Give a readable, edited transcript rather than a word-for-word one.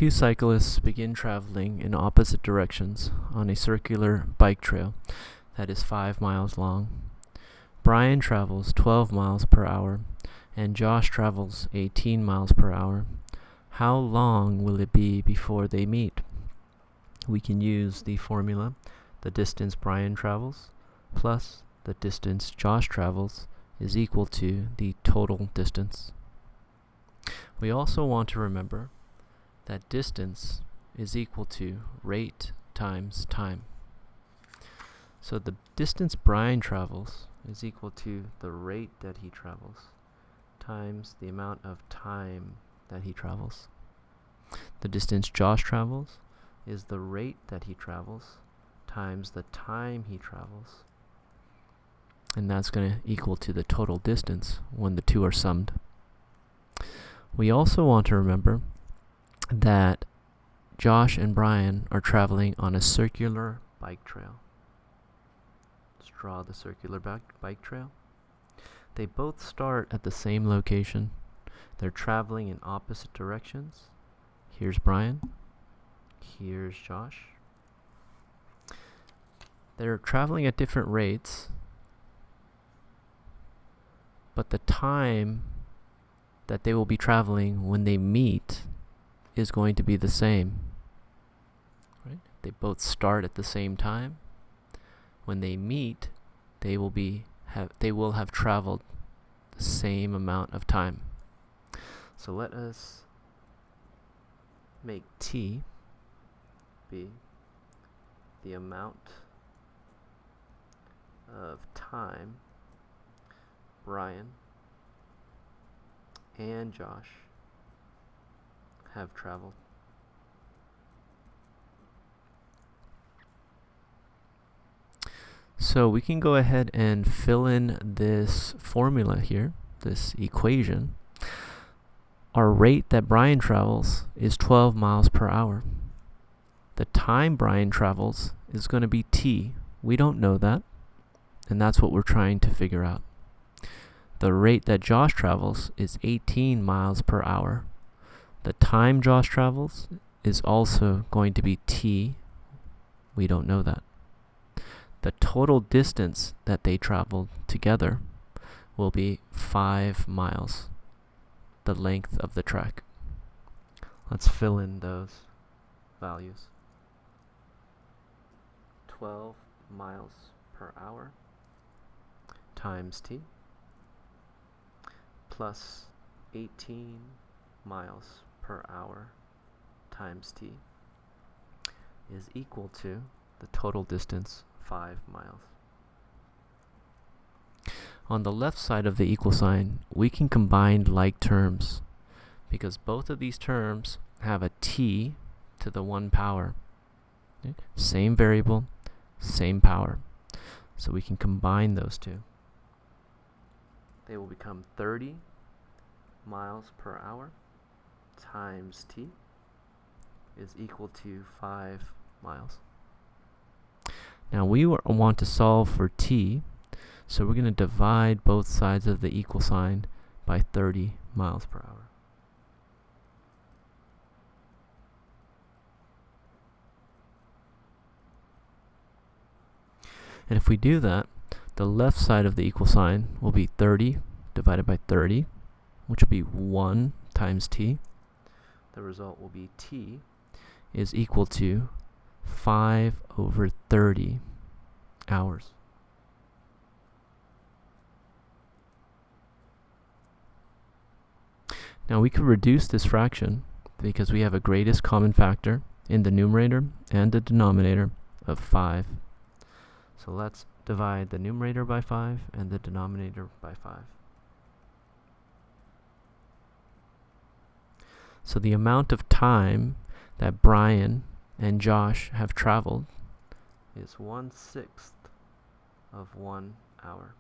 Two cyclists begin traveling in opposite directions on a circular bike trail that is 5 miles long. Brian travels 12 miles per hour and Josh travels 18 miles per hour. How long will it be before they meet? We can use the formula, the distance Brian travels plus the distance Josh travels is equal to the total distance. We also want to remember that distance is equal to rate times time. So the distance Brian travels is equal to the rate that he travels times the amount of time that he travels. The distance Josh travels is the rate that he travels times the time he travels. And that's going to equal to the total distance when the two are summed. We also want to remember that Josh and Brian are traveling on a circular bike trail. Let's draw the circular bike trail. They both start at the same location. They're traveling in opposite directions. Here's Brian. Here's Josh. They're traveling at different rates, but the time that they will be traveling when they meet is going to be the same. Right? They both start at the same time. When they meet, they will have traveled the same amount of time. So let us make T be the amount of time Brian and Josh have traveled. So we can go ahead and fill in this formula here, this equation. Our rate that Brian travels is 12 miles per hour. The time Brian travels is going to be T. We don't know that, and that's what we're trying to figure out. The rate that Josh travels is 18 miles per hour. The time Josh travels is also going to be T. We don't know that. The total distance that they traveled together will be 5 miles, the length of the trek. Let's fill in those values. 12 miles per hour times T plus 18 miles per hour times T is equal to the total distance, 5 miles. On the left side of the equal sign, we can combine like terms because both of these terms have a T to the 1 power. Okay? Same variable, same power. So we can combine those two. They will become 30 miles per hour times T is equal to 5 miles. Now we want to solve for T, so we're going to divide both sides of the equal sign by 30 miles per hour. And if we do that, the left side of the equal sign will be 30 divided by 30, which will be 1 times T. The result will be T is equal to 5 over 30 hours. Now we can reduce this fraction because we have a greatest common factor in the numerator and the denominator of 5. So let's divide the numerator by 5 and the denominator by 5. So the amount of time that Brian and Josh have traveled is 1/6 of 1 hour.